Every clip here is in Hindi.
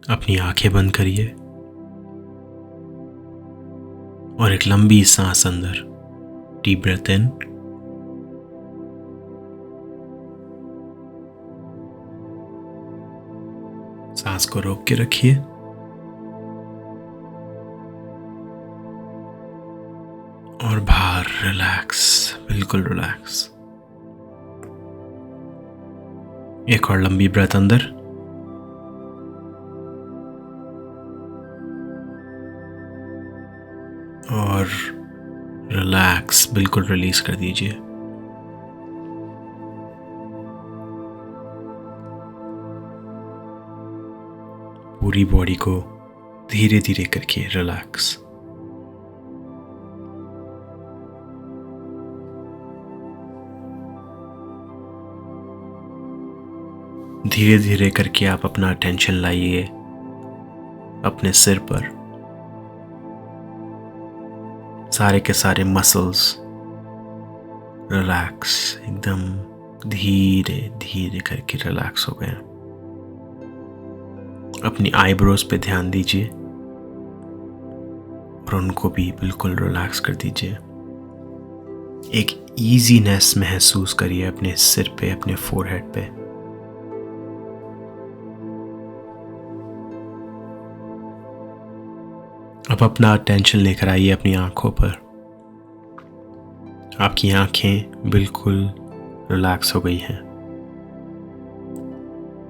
अपनी आंखें बंद करिए और एक लंबी सांस अंदर। डीप ब्रेथ इन सांस को रोक के रखिए और बाहर रिलैक्स, बिल्कुल रिलैक्स। एक और लंबी ब्रेथ अंदर और रिलैक्स, बिल्कुल रिलीज कर दीजिए। पूरी बॉडी को धीरे धीरे करके रिलैक्स। धीरे धीरे करके आप अपना अटेंशन लाइए अपने सिर पर। सारे के सारे मसल्स रिलैक्स, एकदम धीरे धीरे करके रिलैक्स हो गए। अपनी आईब्रोज पे ध्यान दीजिए और उनको भी बिल्कुल रिलैक्स कर दीजिए। एक ईजीनेस महसूस करिए अपने सिर पे, अपने फोरहेड पे। अब अपना अटेंशन लेकर आइए अपनी आंखों पर। आपकी आंखें बिल्कुल रिलैक्स हो गई हैं।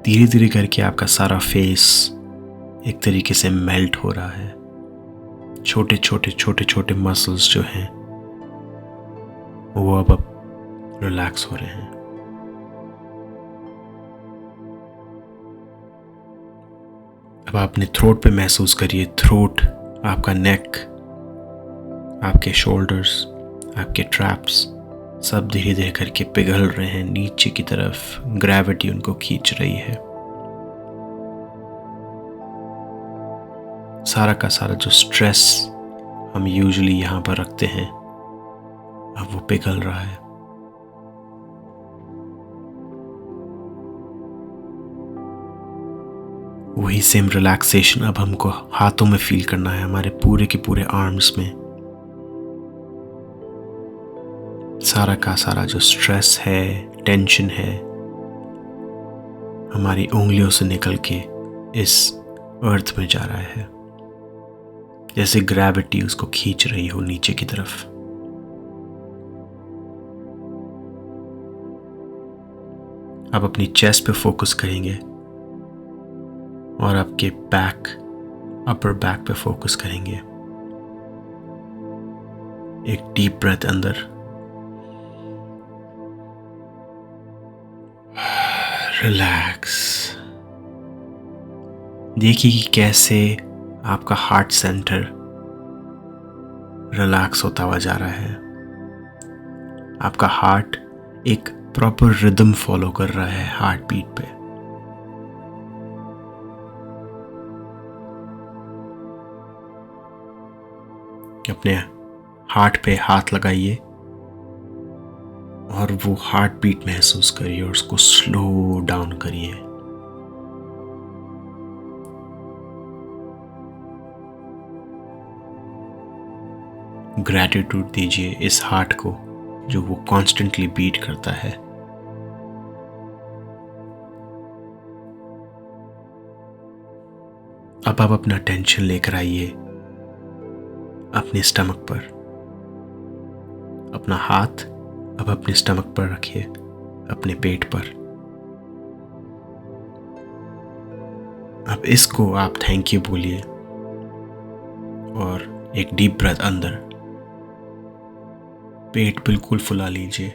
धीरे धीरे करके आपका सारा फेस एक तरीके से मेल्ट हो रहा है। छोटे छोटे छोटे छोटे मसल्स जो हैं वो अब रिलैक्स हो रहे हैं। अब अपने थ्रोट पे महसूस करिए। थ्रोट, आपका नेक, आपके शोल्डर्स, आपके ट्रैप्स सब धीरे धीरे करके पिघल रहे हैं नीचे की तरफ। ग्रेविटी उनको खींच रही है। सारा का सारा जो स्ट्रेस हम यूजुअली यहाँ पर रखते हैं अब वो पिघल रहा है। वही सेम रिलैक्सेशन अब हमको हाथों में फील करना है, हमारे पूरे के पूरे आर्म्स में। सारा का सारा जो स्ट्रेस है, टेंशन है, हमारी उंगलियों से निकल के इस अर्थ में जा रहा है, जैसे ग्रेविटी उसको खींच रही हो नीचे की तरफ। अब अपनी चेस्ट पे फोकस करेंगे और आपके बैक, अपर बैक पे फोकस करेंगे। एक डीप ब्रेथ अंदर, रिलैक्स। देखिए कि कैसे आपका हार्ट सेंटर रिलैक्स होता हुआ जा रहा है। आपका हार्ट एक प्रॉपर रिदम फॉलो कर रहा है हार्ट बीट पे। अपने हार्ट पे हाथ लगाइए और वो हार्ट बीट महसूस करिए और उसको स्लो डाउन करिए। ग्रैटिट्यूड दीजिए इस हार्ट को जो वो कॉन्स्टेंटली बीट करता है। अब आप अपना टेंशन लेकर आइए अपने स्टमक पर। अपना हाथ अब अपने स्टमक पर रखिए, अपने पेट पर। अब इसको आप थैंक यू बोलिए और एक डीप ब्रेथ अंदर। पेट बिल्कुल फुला लीजिए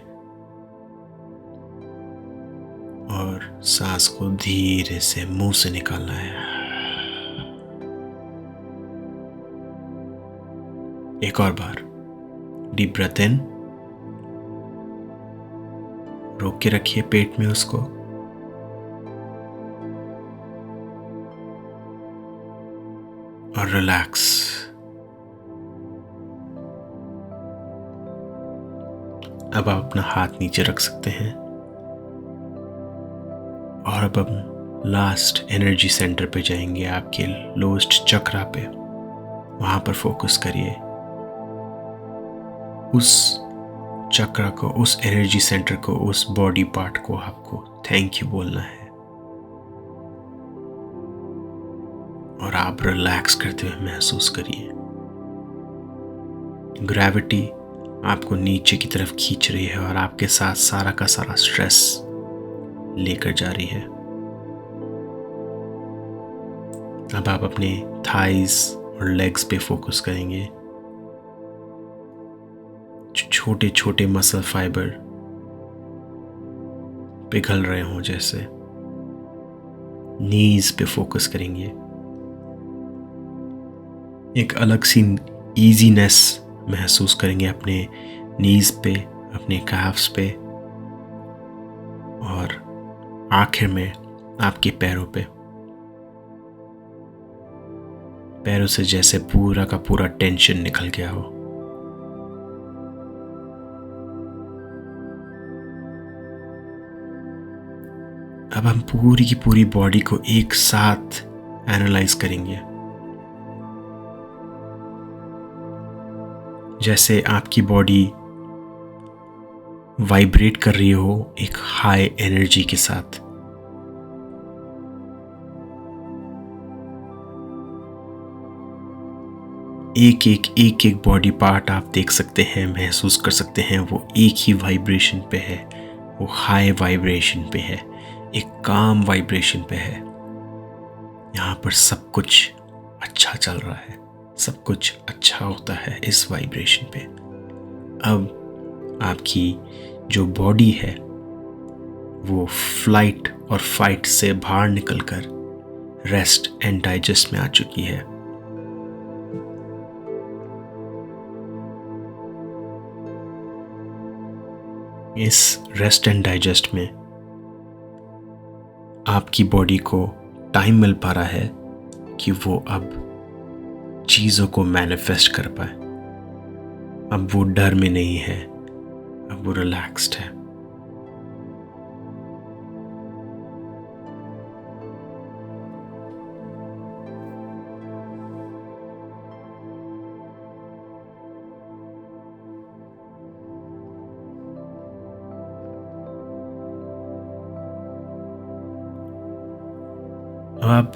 और सांस को धीरे से मुंह से निकालना है। एक और बार डीप ब्रेथ इन, रोक के रखिए पेट में उसको, और रिलैक्स। अब आप अपना हाथ नीचे रख सकते हैं और अब हम लास्ट एनर्जी सेंटर पे जाएंगे, आपके लोएस्ट चक्रा पे। वहां पर फोकस करिए। उस चक्र को, उस एनर्जी सेंटर को, उस बॉडी पार्ट को आपको थैंक यू बोलना है। और आप रिलैक्स करते हुए महसूस करिए ग्रेविटी आपको नीचे की तरफ खींच रही है और आपके साथ सारा का सारा स्ट्रेस लेकर जा रही है। अब आप अपने थाइज और लेग्स पे फोकस करेंगे। छोटे छोटे मसल फाइबर पिघल रहे हों जैसे। नीज पे फोकस करेंगे। एक अलग सी ईजीनेस महसूस करेंगे अपने नीज पे, अपने कैफ्स पे, और आखिर में आपके पैरों पे। पैरों से जैसे पूरा का पूरा टेंशन निकल गया हो। अब हम पूरी की पूरी बॉडी को एक साथ एनालाइज करेंगे। जैसे आपकी बॉडी वाइब्रेट कर रही हो एक हाई एनर्जी के साथ। एक बॉडी पार्ट आप देख सकते हैं, महसूस कर सकते हैं, वो एक ही वाइब्रेशन पे है, वो हाई वाइब्रेशन पे है, एक काम वाइब्रेशन पे है। यहाँ पर सब कुछ अच्छा चल रहा है, सब कुछ अच्छा होता है इस वाइब्रेशन पे। अब आपकी जो बॉडी है वो फ्लाइट और फाइट से बाहर निकलकर रेस्ट एंड डाइजेस्ट में आ चुकी है। इस रेस्ट एंड डाइजेस्ट में आपकी बॉडी को टाइम मिल पा रहा है कि वो अब चीज़ों को मैनिफेस्ट कर पाए। अब वो डर में नहीं है, अब वो रिलैक्स्ड है। अब आप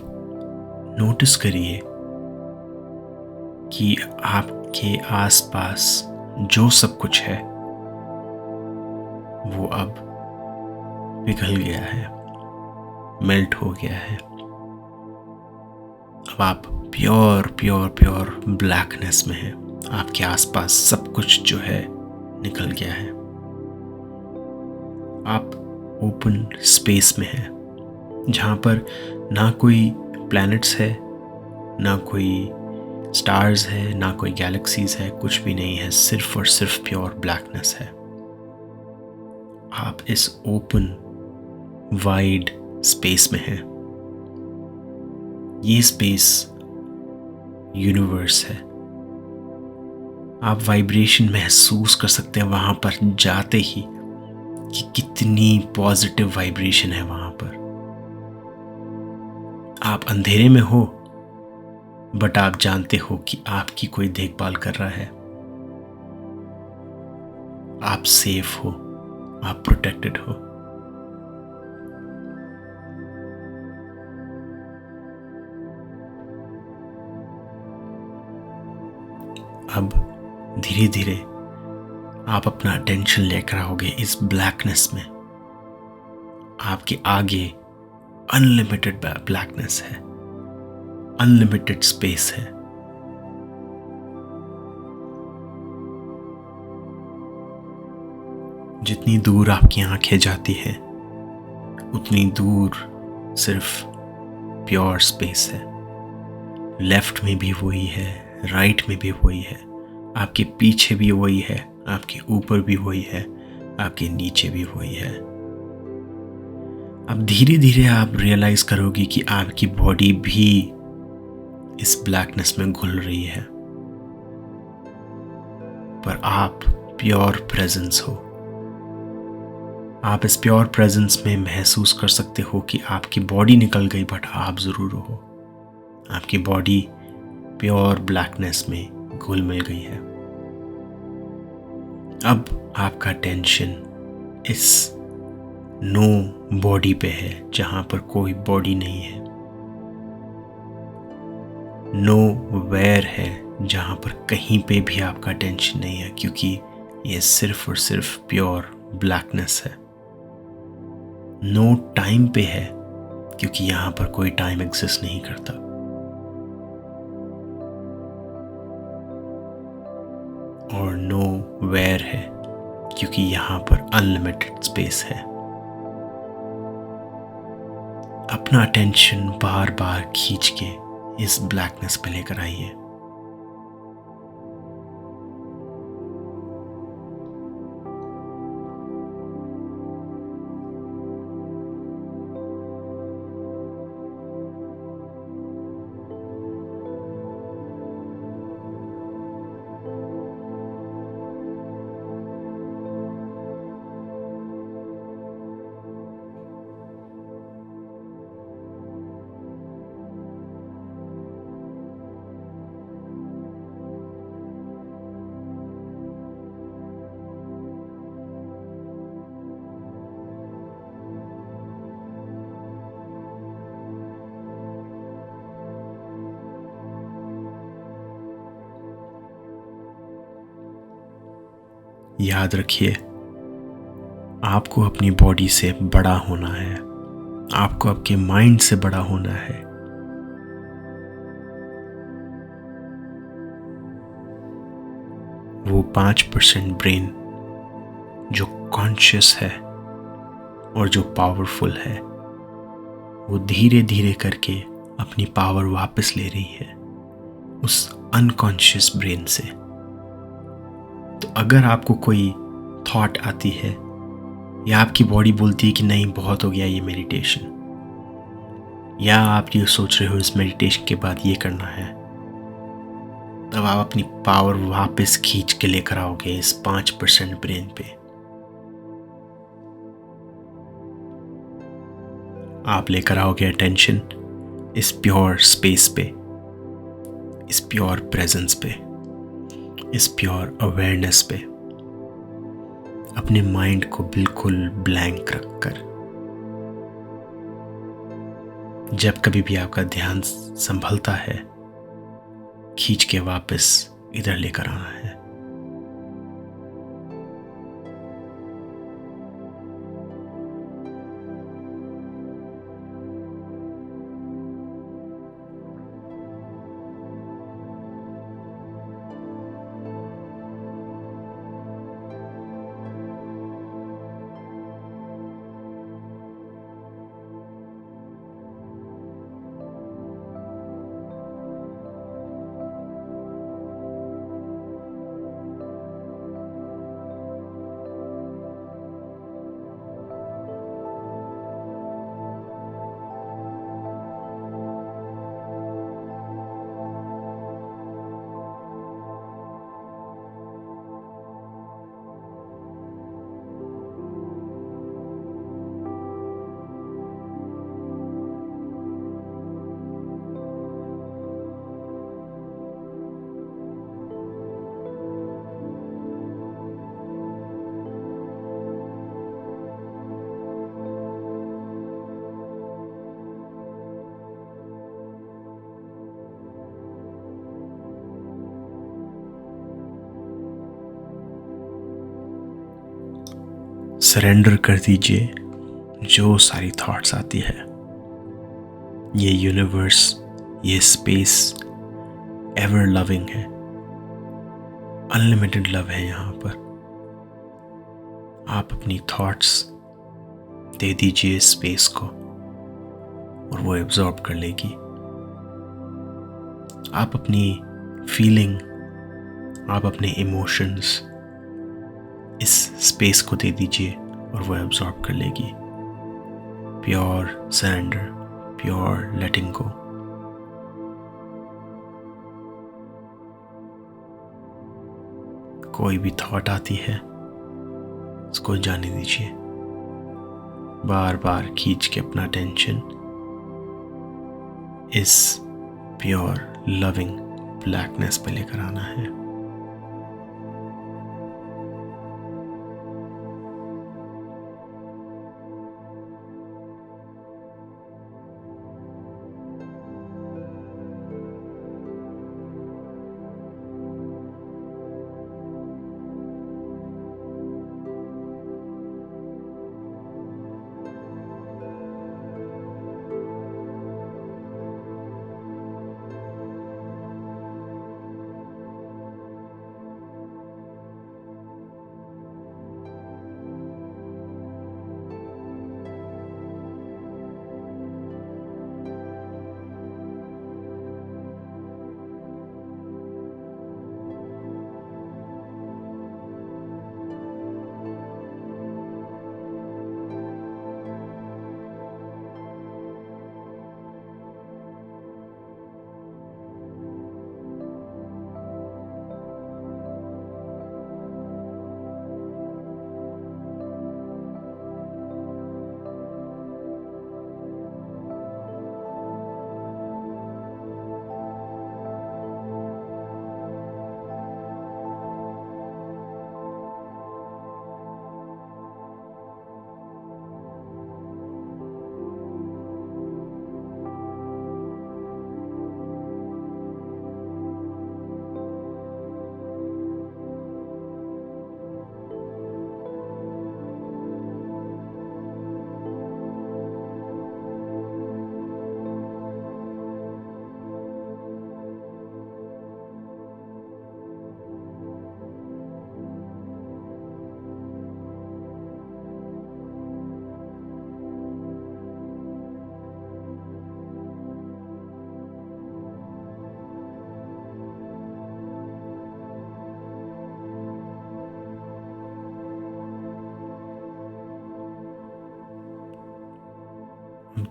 नोटिस करिए कि आपके आसपास जो सब कुछ है वो अब पिघल गया है, मेल्ट हो गया है। अब आप प्योर ब्लैकनेस में हैं। आपके आसपास सब कुछ जो है निकल गया है। आप ओपन स्पेस में हैं जहाँ पर ना कोई प्लैनेट्स है, ना कोई स्टार्स है, ना कोई गैलेक्सीज है, कुछ भी नहीं है, सिर्फ और सिर्फ प्योर ब्लैकनेस है। आप इस ओपन वाइड स्पेस में हैं। ये स्पेस यूनिवर्स है। आप वाइब्रेशन महसूस कर सकते हैं वहां पर जाते ही कि कितनी पॉजिटिव वाइब्रेशन है वहां पर। आप अंधेरे में हो बट आप जानते हो कि आपकी कोई देखभाल कर रहा है। आप सेफ हो, आप प्रोटेक्टेड हो। अब धीरे धीरे आप अपना अटेंशन लेकर आओगे इस ब्लैकनेस में। आपके आगे अनलिमिटेड ब्लैकनेस है, अनलिमिटेड स्पेस है। जितनी दूर आपकी आंखें जाती हैं उतनी दूर सिर्फ प्योर स्पेस है। लेफ्ट में भी वही है, राइट में भी वही है, आपके पीछे भी वही है, आपके ऊपर भी वही है, आपके नीचे भी वही है। अब धीरे धीरे आप रियलाइज करोगे कि आपकी बॉडी भी इस ब्लैकनेस में घुल रही है, पर आप प्योर प्रेजेंस हो। आप इस प्योर प्रेजेंस में महसूस कर सकते हो कि आपकी बॉडी निकल गई बट आप ज़रूर हो। आपकी बॉडी प्योर ब्लैकनेस में घुल मिल गई है। अब आपका टेंशन इस नो बॉडी पे है, जहाँ पर कोई बॉडी नहीं है। नो वेयर है, जहाँ पर कहीं पे भी आपका टेंशन नहीं है, क्योंकि ये सिर्फ और सिर्फ प्योर ब्लैकनेस है। नो टाइम पे है, क्योंकि यहाँ पर कोई टाइम एग्जिस्ट नहीं करता। और नो वेयर है, क्योंकि यहाँ पर अनलिमिटेड स्पेस है। अपना अटेंशन बार बार खींच के इस ब्लैकनेस पे लेकर आइए। याद रखिए, आपको अपनी बॉडी से बड़ा होना है। आपको आपके माइंड से बड़ा होना है। वो 5% ब्रेन जो कॉन्शियस है और जो पावरफुल है, वो धीरे धीरे करके अपनी पावर वापस ले रही है उस अनकॉन्शियस ब्रेन से। तो अगर आपको कोई थॉट आती है या आपकी बॉडी बोलती है कि नहीं बहुत हो गया ये मेडिटेशन, या आप ये सोच रहे हो इस मेडिटेशन के बाद ये करना है, तब आप अपनी पावर वापस खींच के लेकर आओगे इस 5% ब्रेन पे। आप लेकर आओगे अटेंशन इस प्योर स्पेस पे, इस प्योर प्रेजेंस पे, इस प्योर अवेयरनेस पे, अपने माइंड को बिल्कुल ब्लैंक रखकर। जब कभी भी आपका ध्यान संभलता है, खींच के वापस इधर लेकर आना है। सरेंडर कर दीजिए जो सारी थॉट्स आती है। ये यूनिवर्स, ये स्पेस एवर लविंग है, अनलिमिटेड लव है यहाँ पर। आप अपनी थॉट्स दे दीजिए इस स्पेस को और वो एब्जॉर्ब कर लेगी। आप अपनी फीलिंग, आप अपने इमोशंस इस स्पेस को दे दीजिए और वो एब्जॉर्ब कर लेगी। प्योर सरेंडर, प्योर लेटिंग गो। कोई भी थॉट आती है उसको जाने दीजिए। बार बार खींच के अपना अटेंशन इस प्योर लविंग ब्लैकनेस पे लेकर आना है।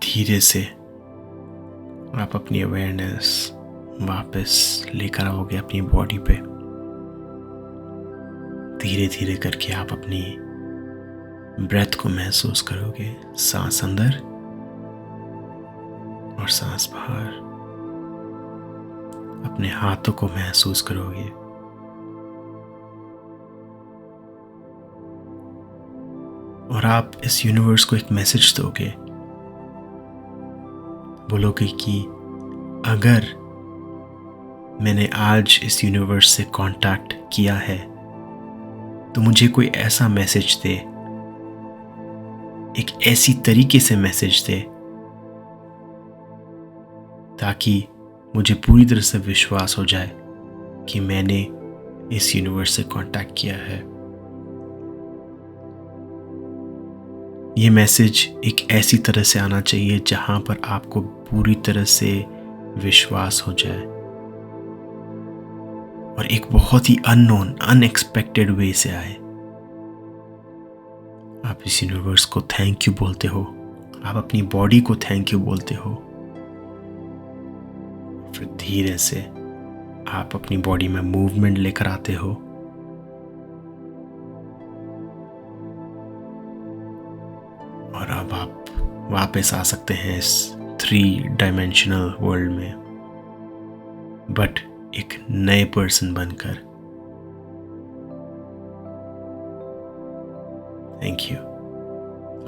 धीरे से आप अपनी अवेयरनेस वापस लेकर आओगे अपनी बॉडी पे। धीरे धीरे करके आप अपनी ब्रेथ को महसूस करोगे, सांस अंदर और सांस बाहर। अपने हाथों को महसूस करोगे, और आप इस यूनिवर्स को एक मैसेज दोगे। बोलोगे कि अगर मैंने आज इस यूनिवर्स से कांटेक्ट किया है तो मुझे कोई ऐसा मैसेज दे, एक ऐसी तरीके से मैसेज दे ताकि मुझे पूरी तरह से विश्वास हो जाए कि मैंने इस यूनिवर्स से कांटेक्ट किया है। ये मैसेज एक ऐसी तरह से आना चाहिए जहां पर आपको पूरी तरह से विश्वास हो जाए, और एक बहुत ही अननोन, अनएक्सपेक्टेड वे से आए। आप इस यूनिवर्स को थैंक यू बोलते हो, आप अपनी बॉडी को थैंक यू बोलते हो। फिर धीरे से आप अपनी बॉडी में मूवमेंट लेकर आते हो, और अब आप वापस आ सकते हैं इस 3 डायमेंशनल वर्ल्ड में, बट एक नए पर्सन बनकर। Thank you.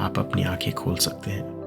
आप अपनी आंखें खोल सकते हैं।